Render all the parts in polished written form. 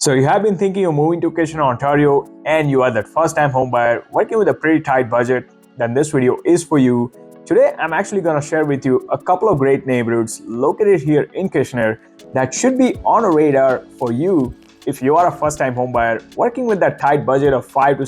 So you have been thinking of moving to Kitchener, Ontario, and you are that first-time home buyer working with a pretty tight budget, then this video is for you. Today, I'm actually going to share with you a couple of great neighborhoods located here in Kitchener that should be on a radar for you if you are a first-time home buyer working with that tight budget of $500,000 to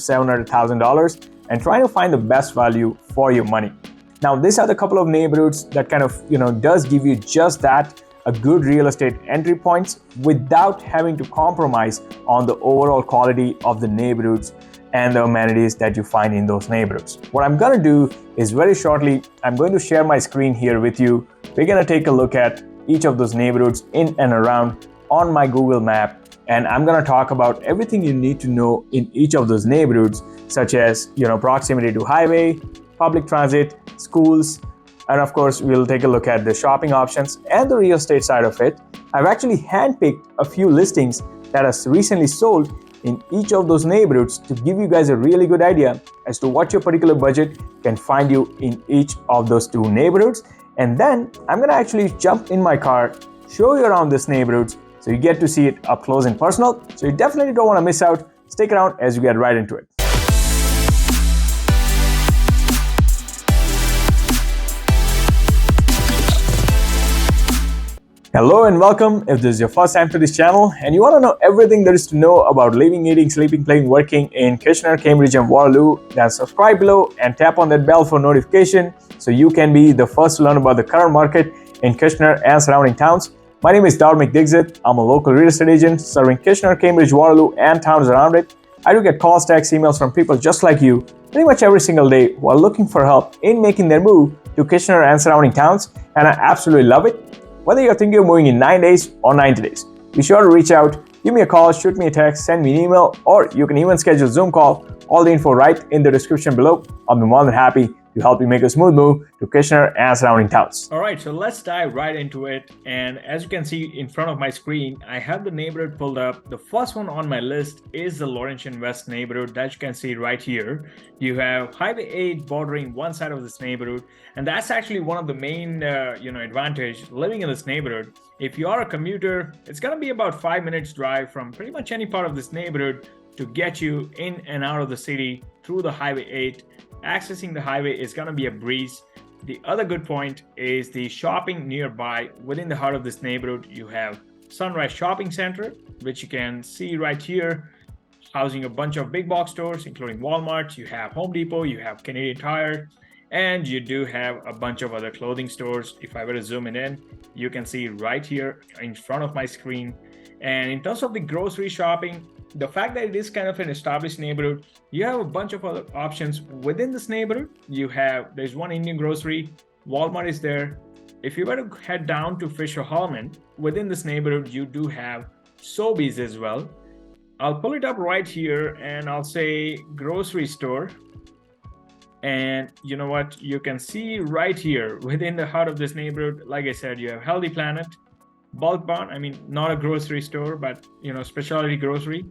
$700,000 and trying to find the best value for your money. Now, these are the couple of neighborhoods that kind of, does give you just that, a good real estate entry points without having to compromise on the overall quality of the neighborhoods and the amenities that you find in those neighborhoods. What I'm going to do is very shortly, I'm going to share my screen here with you. We're going to take a look at each of those neighborhoods in and around on my Google map, and I'm going to talk about everything you need to know in each of those neighborhoods, such as proximity to highway, public transit, schools, and of course, we'll take a look at the shopping options and the real estate side of it. I've actually handpicked a few listings that are recently sold in each of those neighborhoods to give you guys a really good idea as to what your particular budget can find you in each of those two neighborhoods. And then I'm gonna actually jump in my car, show you around this neighborhoods so you get to see it up close and personal. So you definitely don't wanna miss out. Stick around as we get right into it. Hello and welcome. If this is your first time to this channel and you want to know everything there is to know about living, eating, sleeping, playing, working in Kitchener, Cambridge and Waterloo, then subscribe below and tap on that bell for notification so you can be the first to learn about the current market in Kitchener and surrounding towns. My name is Dharmik Dixit. I'm a local real estate agent serving Kitchener, Cambridge, Waterloo and towns around it. I do get calls, texts, emails from people just like you pretty much every single day who are looking for help in making their move to Kitchener and surrounding towns, and I absolutely love it. Whether you're thinking of moving in 9 days or 90 days, be sure to reach out, give me a call, shoot me a text, send me an email, or you can even schedule a Zoom call. All the info right in the description below. I'll be more than happy to help you make a smooth move to Kitchener and surrounding towns. All right, so let's dive right into it. And as you can see in front of my screen, I have the neighborhood pulled up. The first one on my list is the Laurentian West neighborhood that you can see right here. You have Highway 8 bordering one side of this neighborhood, and that's actually one of the main advantage living in this neighborhood. If you are a commuter, it's going to be about 5 minutes drive from pretty much any part of this neighborhood to get you in and out of the city through the Highway 8. Accessing the highway is going to be a breeze. The other good point is the shopping nearby. Within the heart of this neighborhood, you have Sunrise Shopping Center, which you can see right here, housing a bunch of big box stores, including Walmart. You have Home Depot, you have Canadian Tire, and you do have a bunch of other clothing stores. If I were to zoom in, you can see right here in front of my screen. And in terms of the grocery shopping, the fact that it is kind of an established neighborhood, you have a bunch of other options within this neighborhood. There's one Indian grocery, Walmart is there. If you were to head down to Fisher-Hallman, within this neighborhood, you do have Sobeys as well. I'll pull it up right here and I'll say grocery store. And you know what? You can see right here within the heart of this neighborhood, like I said, you have Healthy Planet, Bulk Barn, not a grocery store, but specialty grocery.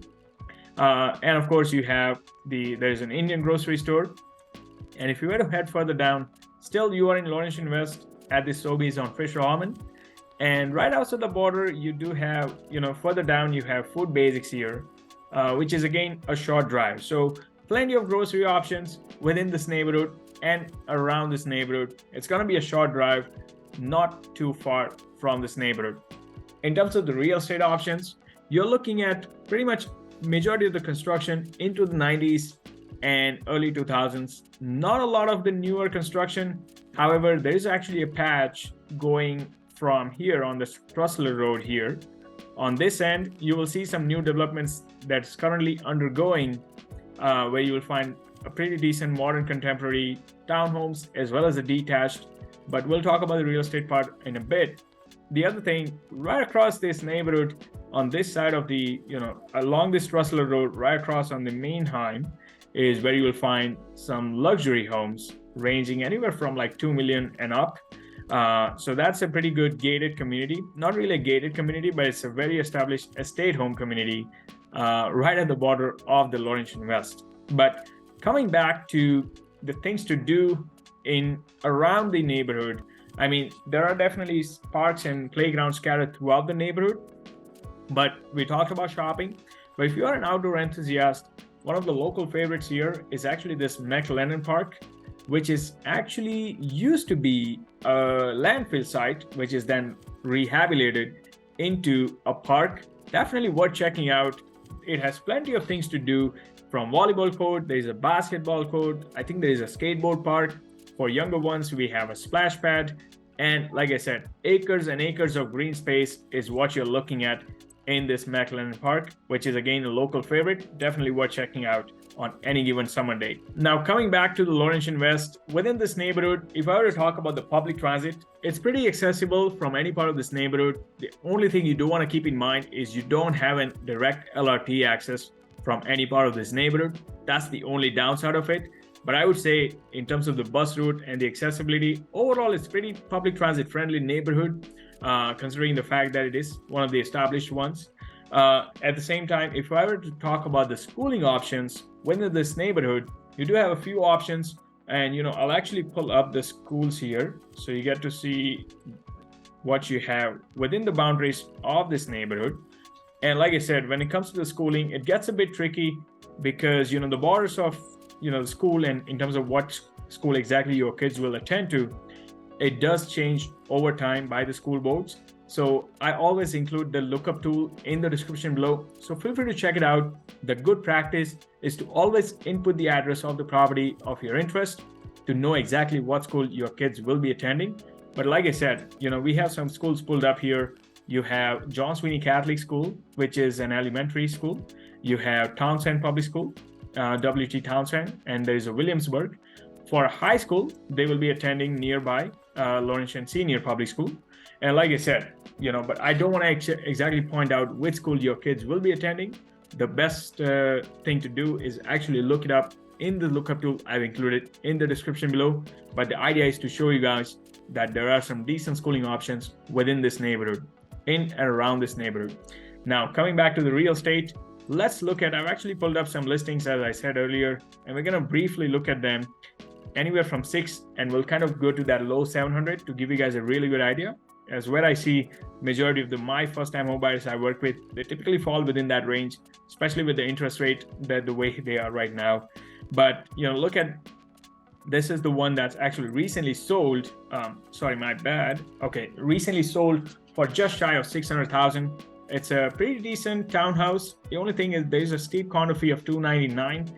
And of course you have there's an Indian grocery store. And if you were to head further down, still you are in Laurentian West at the Sobeys on Fisher-Hallman. And right outside the border, you do have, further down, you have Food Basics here, which is again a short drive. So plenty of grocery options within this neighborhood and around this neighborhood. It's going to be a short drive, not too far from this neighborhood. In terms of the real estate options, you're looking at pretty much majority of the construction into the 90s and early 2000s. Not a lot of the newer construction. However, there is actually a patch going from here on this Trussler Road here. On this end, you will see some new developments that's currently undergoing, where you will find a pretty decent modern contemporary townhomes as well as a detached. But we'll talk about the real estate part in a bit. The other thing, right across this neighborhood, on this side of along this Trussler Road, right across on the main Heim, is where you will find some luxury homes ranging anywhere from like 2 million and up. So that's a pretty good gated community. Not really a gated community, but it's a very established estate home community right at the border of the Laurentian West. But coming back to the things to do around the neighborhood, there are definitely parks and playgrounds scattered throughout the neighborhood. But we talked about shopping. But if you are an outdoor enthusiast, one of the local favorites here is actually this McLennan Park, which is actually used to be a landfill site, which is then rehabilitated into a park. Definitely worth checking out. It has plenty of things to do, from volleyball court, there is a basketball court, I think there is a skateboard park. For younger ones, we have a splash pad. And like I said, acres and acres of green space is what you're looking at in this McLennan Park, which is again a local favorite. Definitely worth checking out on any given summer day. Now, coming back to the Laurentian West, within this neighborhood, if I were to talk about the public transit, it's pretty accessible from any part of this neighborhood. The only thing you do want to keep in mind is you don't have a direct LRT access from any part of this neighborhood. That's the only downside of it. But I would say in terms of the bus route and the accessibility, overall, it's pretty public transit friendly neighborhood, considering the fact that it is one of the established ones. At the same time, if I were to talk about the schooling options within this neighborhood, you do have a few options. And, I'll actually pull up the schools here so you get to see what you have within the boundaries of this neighborhood. And like I said, when it comes to the schooling, it gets a bit tricky because, the borders of the school and in terms of what school exactly your kids will attend to, it does change over time by the school boards. So I always include the lookup tool in the description below. So feel free to check it out. The good practice is to always input the address of the property of your interest to know exactly what school your kids will be attending. But like I said, we have some schools pulled up here. You have John Sweeney Catholic School, which is an elementary school. You have Townsend Public School, W.T. Townsend, and there is a Williamsburg. For a high school, they will be attending nearby Laurentian Senior Public School. And like I said, but I don't want to exactly point out which school your kids will be attending. The best thing to do is actually look it up in the lookup tool I've included in the description below. But the idea is to show you guys that there are some decent schooling options within this neighborhood, in and around this neighborhood. Now, coming back to the real estate, let's look at, I've actually pulled up some listings, as I said earlier, and we're going to briefly look at them anywhere from 6, and we'll kind of go to that low 700 to give you guys a really good idea. As where I see majority of my first-time home buyers I work with, they typically fall within that range, especially with the interest rate that the way they are right now. But look at, this is the one that's actually recently sold. Recently sold for just shy of 600,000. It's a pretty decent townhouse. The only thing is there's a steep condo fee of $299,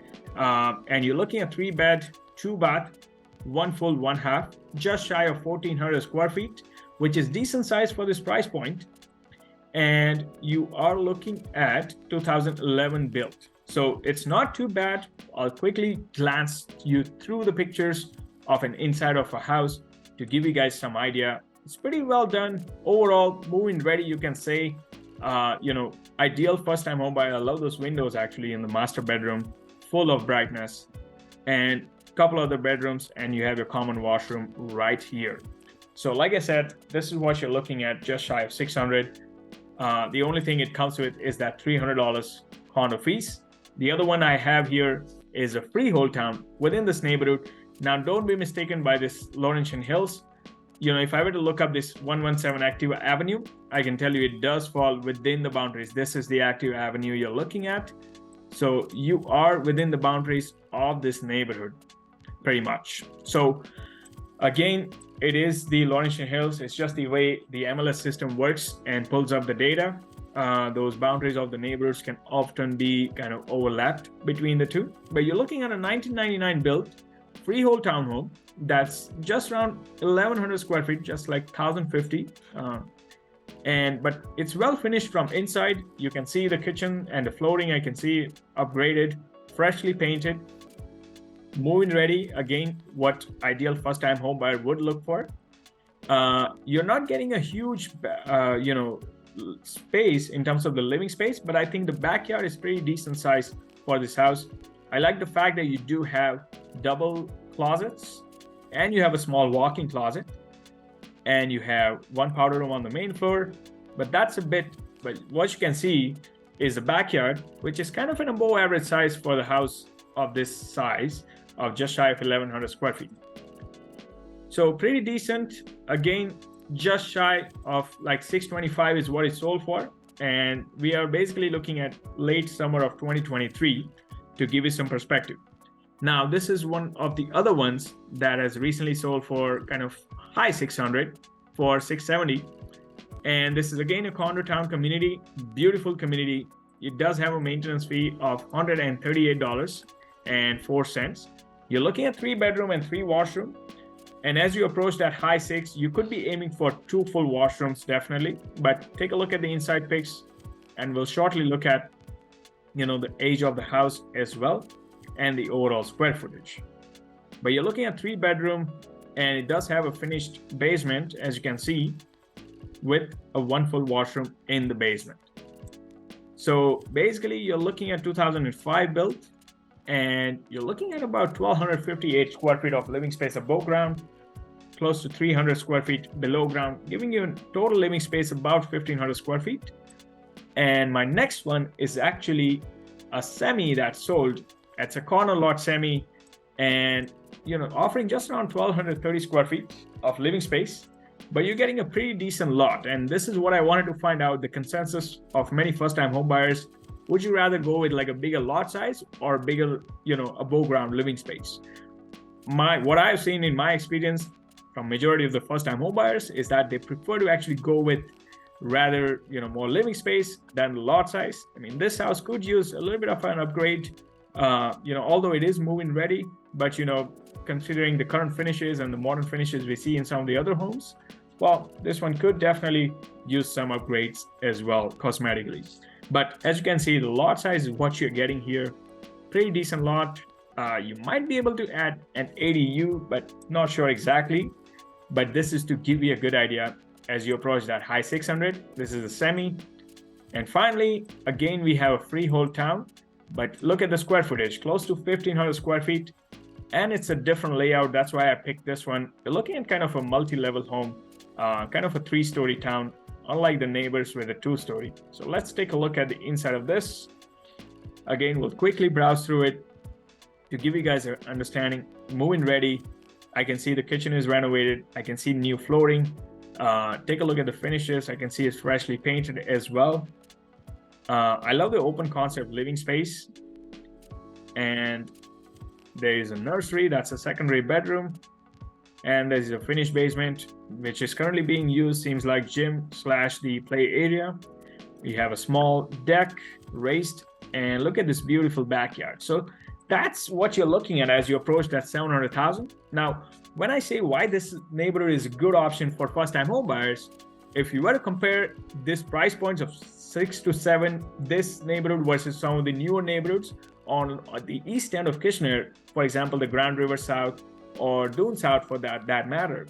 and you're looking at 3-bed, 2-bath, 1 full, 1 half, just shy of 1,400 square feet, which is decent size for this price point. And you are looking at 2011 built. So it's not too bad. I'll quickly glance you through the pictures of an inside of a house to give you guys some idea. It's pretty well done. Overall, move-in ready, you can say. Ideal first-time home buyer. I love those windows actually in the master bedroom, full of brightness, and a couple other bedrooms, and you have your common washroom right here. So like I said, this is what you're looking at, just shy of 600. The only thing it comes with is that $300 condo fees. The other one I have here is a freehold town within this neighborhood. Now, don't be mistaken by this Laurentian Hills. If I were to look up this 117 Active Avenue, I can tell you it does fall within the boundaries. This is the Active Avenue you're looking at. So you are within the boundaries of this neighborhood, pretty much. So again, it is the Laurentian Hills. It's just the way the MLS system works and pulls up the data. Those boundaries of the neighborhoods can often be kind of overlapped between the two. But you're looking at a 1999 built freehold townhome that's just around 1,100 square feet, just like 1,050. But it's well finished from inside. You can see the kitchen and the flooring. I can see upgraded, freshly painted, move-in ready. Again, what ideal first-time home buyer would look for. You're not getting a huge, space in terms of the living space, but I think the backyard is pretty decent size for this house. I like the fact that you do have double closets, and you have a small walk-in closet, and you have one powder room on the main floor. But what you can see is the backyard, which is kind of an above average size for the house of this size, of just shy of 1,100 square feet. So pretty decent. Again, just shy of like 625 is what it sold for. and we are basically looking at late summer of 2023 to give you some perspective. Now, this is one of the other ones that has recently sold for kind of high 600 for 670. And this is again a condo town community, beautiful community. It does have a maintenance fee of $138.04. You're looking at 3-bedroom and 3-washroom. And as you approach that high 6, you could be aiming for 2 full washrooms, definitely. But take a look at the inside pics, and we'll shortly look at, the age of the house as well, and the overall square footage. But you're looking at 3-bedroom, and it does have a finished basement, as you can see, with a 1 full washroom in the basement. So basically, you're looking at 2005 built, and you're looking at about 1,258 square feet of living space above ground, close to 300 square feet below ground, giving you a total living space about 1,500 square feet. And my next one is actually a semi that sold. It's a corner lot semi, and offering just around 1,230 square feet of living space, but you're getting a pretty decent lot. And this is what I wanted to find out, the consensus of many first-time home buyers. Would you rather go with like a bigger lot size or bigger, above ground living space? What I've seen in my experience from majority of the first-time home buyers is that they prefer to actually go with rather, more living space than the lot size. I mean, this house could use a little bit of an upgrade, although it is move-in ready, but considering the current finishes and the modern finishes we see in some of the other homes, well, this one could definitely use some upgrades as well cosmetically. But as you can see, the lot size is what you're getting here. Pretty decent lot. You might be able to add an ADU, but not sure exactly. But this is to give you a good idea as you approach that high 600. This is a semi. And finally, again, we have a freehold town. But look at the square footage, close to 1,500 square feet. And it's a different layout. That's why I picked this one. You're looking at kind of a multi-level home, kind of a 3-story town, unlike the neighbors with a 2-story. So let's take a look at the inside of this. Again, we'll quickly browse through it to give you guys an understanding. Move-in ready. I can see the kitchen is renovated. I can see new flooring. Take a look at the finishes. I can see it's freshly painted as well. I love the open concept living space. And there is a nursery. That's a secondary bedroom. And there's a finished basement, which is currently being used, seems like gym / the play area. We have a small deck, raised, and look at this beautiful backyard. So that's what you're looking at as you approach that 700,000. Now, when I say why this neighborhood is a good option for first-time home buyers, if you were to compare this price points of 6 to 7, this neighborhood versus some of the newer neighborhoods on the east end of Kitchener, for example, the Grand River South, or Dune South for that matter,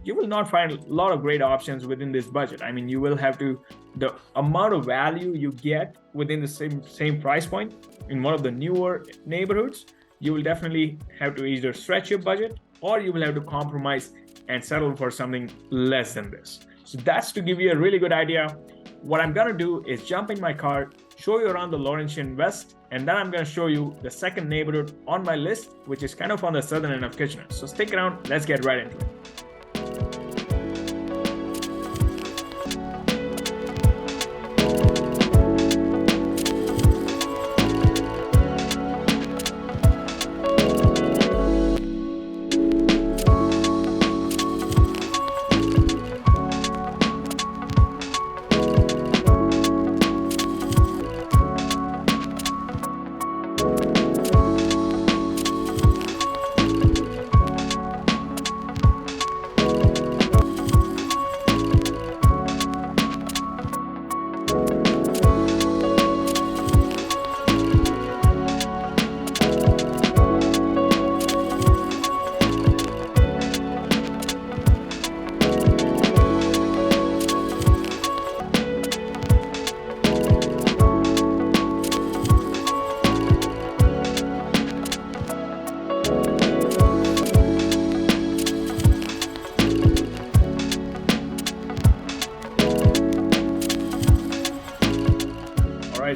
you will not find a lot of great options within this budget. I mean, you will have to, the amount of value you get within the same price point in one of the newer neighborhoods, you will definitely have to either stretch your budget or you will have to compromise and settle for something less than this. So that's to give you a really good idea. What I'm gonna do is jump in my car, show you around the Laurentian West, and then I'm going to show you the second neighborhood on my list, which is kind of on the southern end of Kitchener. So stick around, let's get right into it.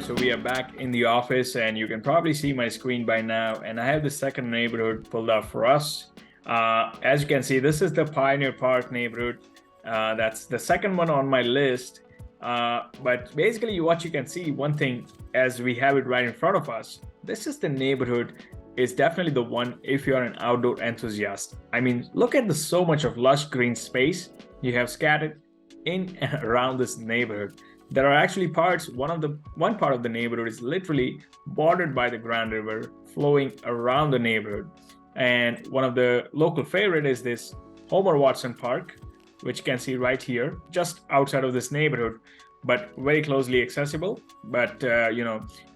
So we are back in the office, and you can probably see my screen by now, and I have the second neighborhood pulled up for us. As you can see, this is the Pioneer Park neighborhood. That's the second one on my list, But basically what you can see, one thing, as we have it right in front of us, this is the neighborhood. Is definitely the one if you're an outdoor enthusiast. I mean, look at the so much of lush green space you have scattered in and around this neighborhood. There are actually parts, one part of the neighborhood is literally bordered by the Grand River flowing around the neighborhood. And one of the local favorite is this Homer Watson Park, which you can see right here, just outside of this neighborhood, but very closely accessible. But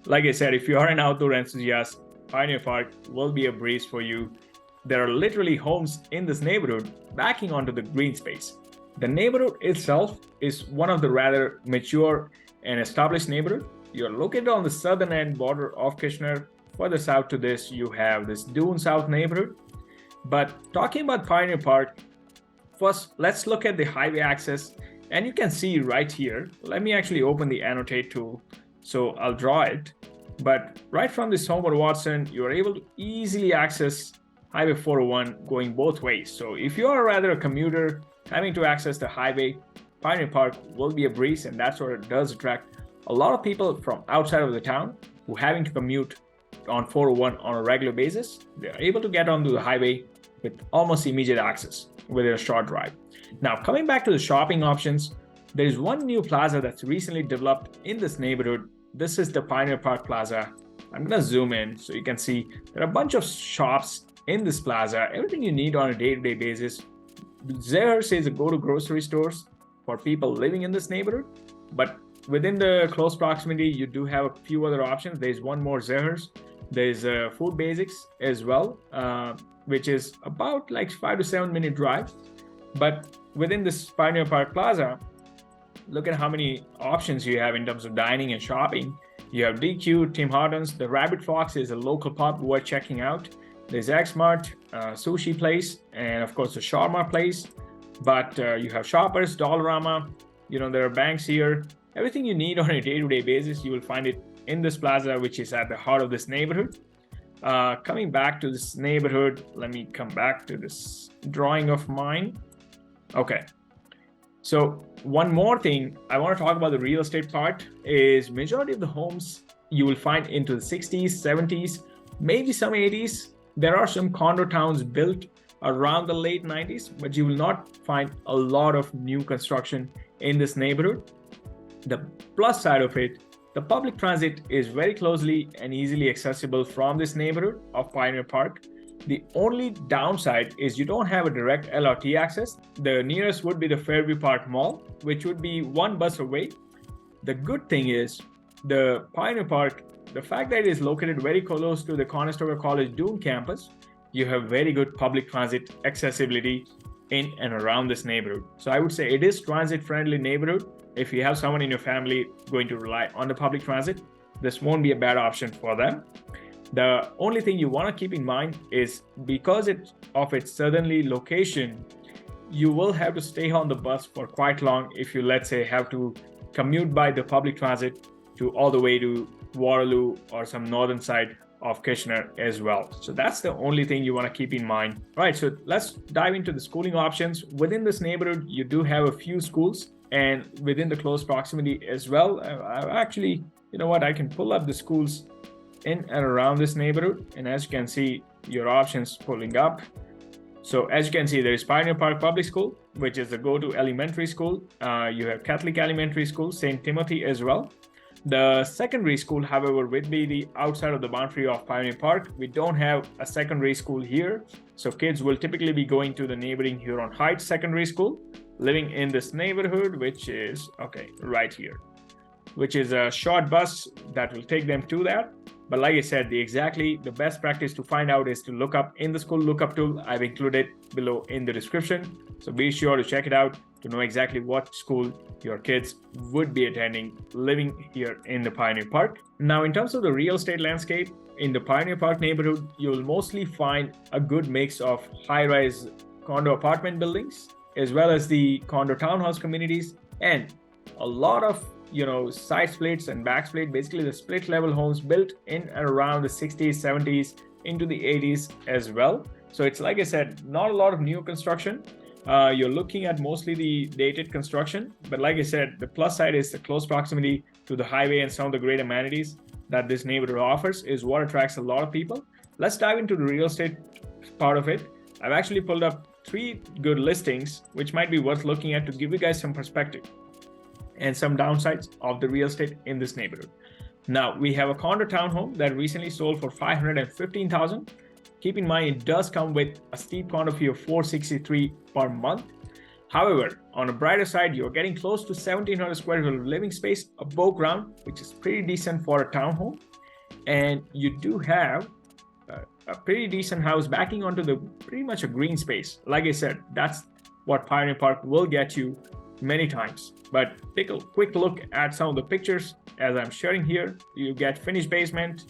like I said, if you are an outdoor enthusiast, Pioneer Park will be a breeze for you. There are literally homes in this neighborhood backing onto the green space. The neighborhood itself is one of the rather mature and established neighborhood. You're located on the southern end border of Kitchener. Further south to this, you have this Dune South neighborhood. But talking about Pioneer Park, first, let's look at the highway access. And you can see right here, let me actually open the annotate tool. So I'll draw it. But right from this Homer Watson, you're able to easily access Highway 401 going both ways. So if you are rather a commuter having to access the highway, Pioneer Park will be a breeze, and that's what it does attract a lot of people from outside of the town who having to commute on 401 on a regular basis. They're able to get onto the highway with almost immediate access within a short drive. Now, coming back to the shopping options, there is one new plaza that's recently developed in this neighborhood. This is the Pioneer Park Plaza. I'm gonna zoom in so you can see there are a bunch of shops in this plaza, everything you need on a day-to-day basis. Zehrs is a go-to grocery stores for people living in this neighborhood, but within the close proximity, you do have a few other options. There's one more Zehrs. There's Food Basics as well, which is about like 5 to 7 minute drive. But within this Pioneer Park Plaza, look at how many options you have in terms of dining and shopping. You have DQ, Tim Hortons, the Rabbit Fox is a local pub worth checking out. There's X-Mart, Sushi Place, and of course the Shawarma Place. But you have Shoppers, Dollarama, there are banks here. Everything you need on a day-to-day basis, you will find it in this plaza, which is at the heart of this neighborhood. Coming back to this neighborhood, let me come back to this drawing of mine. Okay. So one more thing I want to talk about the real estate part is majority of the homes you will find into the 60s, 70s, maybe some 80s. There are some condo towns built around the late 90s, but you will not find a lot of new construction in this neighborhood. The plus side of it, the public transit is very closely and easily accessible from this neighborhood of Pioneer Park. The only downside is you don't have a direct LRT access. The nearest would be the Fairview Park Mall, which would be one bus away. The good thing is the Pioneer Park, the fact that it is located very close to the Conestoga College Dune campus, you have very good public transit accessibility in and around this neighborhood. So I would say it is transit-friendly neighborhood. If you have someone in your family going to rely on the public transit, this won't be a bad option for them. The only thing you want to keep in mind is because of its southerly location, you will have to stay on the bus for quite long if you, let's say, have to commute by the public transit to all the way to Waterloo or some northern side of Kitchener as well. So that's the only thing you want to keep in mind. All right, so let's dive into the schooling options. Within this neighborhood, you do have a few schools, and within the close proximity as well. Actually, I can pull up the schools in and around this neighborhood, and as you can see, your options pulling up. So as you can see, there is Pioneer Park Public School, which is the go-to elementary school. You have Catholic Elementary School, St. Timothy as well. The secondary school, however, would be the outside of the boundary of Pioneer Park. We don't have a secondary school here, so kids will typically be going to the neighboring Huron Heights Secondary School, living in this neighborhood, which is right here, which is a short bus that will take them to that. But like I said, the best practice to find out is to look up in the school lookup tool. I've included below in the description. So be sure to check it out to know exactly what school your kids would be attending living here in the Pioneer Park. Now, in terms of the real estate landscape, in the Pioneer Park neighborhood, you'll mostly find a good mix of high-rise condo apartment buildings, as well as the condo townhouse communities, and a lot of side splits and back split, basically the split level homes built in and around the 60s, 70s into the 80s as well. So it's, like I said, not a lot of new construction. You're looking at mostly the dated construction, but like I said, the plus side is the close proximity to the highway and some of the great amenities that this neighborhood offers is what attracts a lot of people. Let's dive into the real estate part of it. I've actually pulled up 3 good listings, which might be worth looking at to give you guys some perspective and some downsides of the real estate in this neighborhood. Now, we have a condo townhome that recently sold for $515,000. Keep in mind, it does come with a steep condo fee of $463 per month. However, on a brighter side, you're getting close to 1,700 square feet of living space above ground, which is pretty decent for a townhome. And you do have a pretty decent house backing onto the pretty much a green space. Like I said, that's what Pioneer Park will get you many times. But take a quick look at some of the pictures as I'm sharing here. You get finished basement,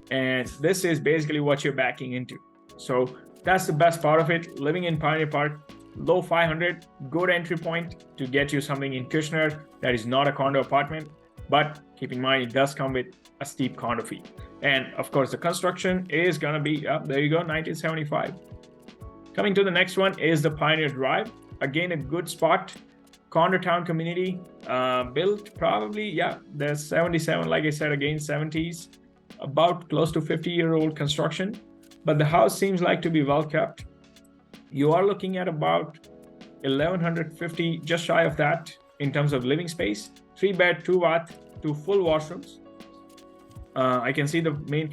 and this is basically what you're backing into. So that's the best part of it. Living in Pioneer Park, low 500, good entry point to get you something in Kushner that is not a condo apartment. But keep in mind, it does come with a steep condo fee. And of course, the construction is gonna be up. There you go, 1975. Coming to the next one is the Pioneer Drive. Again, a good spot. Condo town community, built probably, there's 77, like I said, again, 70s, about close to 50-year-old construction. But the house seems like to be well kept. You are looking at about 1,150, just shy of that in terms of living space. 3-bed, 2-bath, 2 full washrooms. I can see the main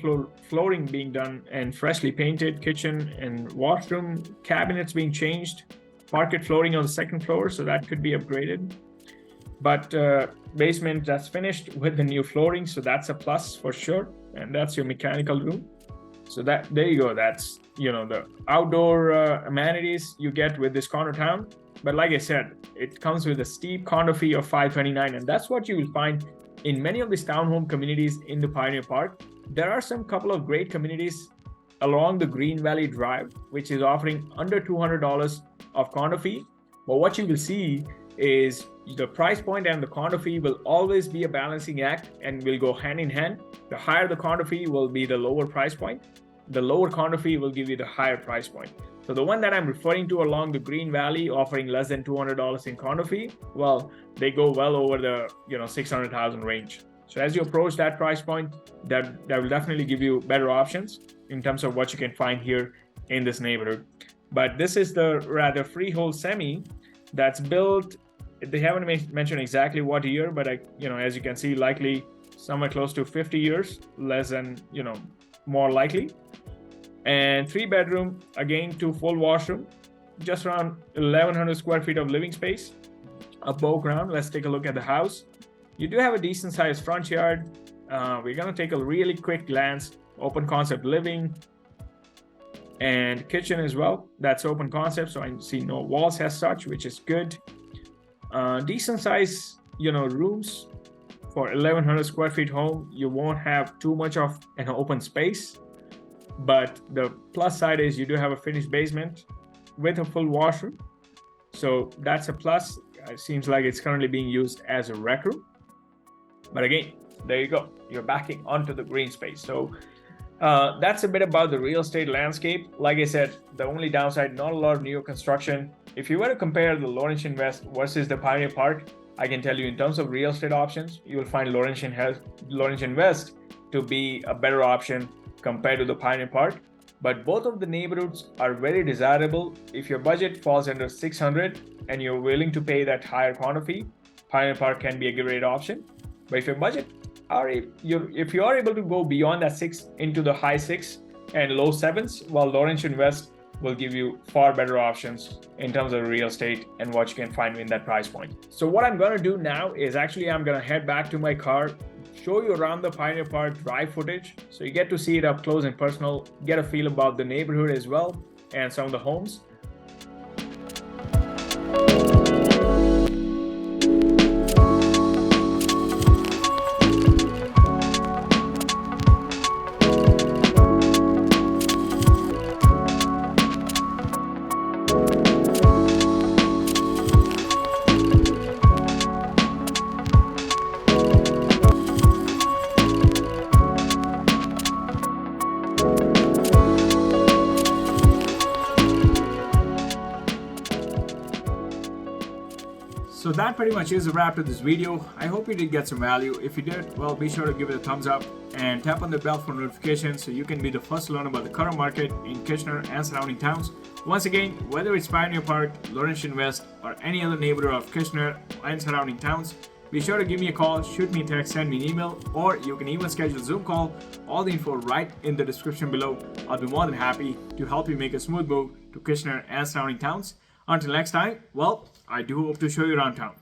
flooring being done and freshly painted, kitchen and washroom cabinets being changed, parquet flooring on the 2nd floor, so that could be upgraded. But basement that's finished with the new flooring, so that's a plus for sure. And that's your mechanical room. So that there you go. That's the outdoor amenities you get with this condo town. But like I said, it comes with a steep condo fee of $529, and that's what you will find in many of these townhome communities in the Pioneer Park. There are some couple of great communities along the Green Valley Drive, which is offering under $200 of condo fee. But what you will see is the price point and the condo fee will always be a balancing act and will go hand in hand. The higher the condo fee will be the lower price point. The lower condo fee will give you the higher price point. So the one that I'm referring to along the Green Valley offering less than $200 in condo fee, well, they go well over the 600,000 range. So as you approach that price point, that will definitely give you better options in terms of what you can find here in this neighborhood. But this is the rather freehold semi that's built. They haven't mentioned exactly what year, but as you can see, likely somewhere close to 50 years, less than, more likely. And 3-bedroom, again, 2 full washroom, just around 1,100 square feet of living space above ground. Let's take a look at the house. You do have a decent sized front yard. We're gonna take a really quick glance. Open concept living and kitchen as well. That's open concept, so I see no walls as such, which is good. Decent size, rooms for 1,100 square feet home. You won't have too much of an open space. But the plus side is you do have a finished basement with a full washroom. So that's a plus. It seems like it's currently being used as a rec room. But again, there you go. You're backing onto the green space. So that's a bit about the real estate landscape. Like I said, the only downside, not a lot of new construction. If you were to compare the Laurentian West versus the Pioneer Park, I can tell you in terms of real estate options, you will find Laurentian West to be a better option compared to the Pioneer Park. But both of the neighborhoods are very desirable. If your budget falls under 600 and you're willing to pay that higher condo fee, Pioneer Park can be a great option. But if your budget if you are able to go beyond that 6 into the high 6 and low 7s, well, Laurentian West will give you far better options in terms of real estate and what you can find in that price point. So what I'm gonna do now is I'm gonna head back to my car, show you around the Pioneer Park drive footage so you get to see it up close and personal, get a feel about the neighborhood as well and some of the homes. So that pretty much is a wrap to this video. I hope you did get some value. If you did, well, be sure to give it a thumbs up and tap on the bell for notifications so you can be the first to learn about the current market in Kitchener and surrounding towns. Once again, whether it's Pioneer Park, Laurentian West, or any other neighborhood of Kitchener and surrounding towns, be sure to give me a call, shoot me a text, send me an email, or you can even schedule a Zoom call. All the info right in the description below. I'll be more than happy to help you make a smooth move to Kitchener and surrounding towns. Until next time, well, I do hope to show you around town.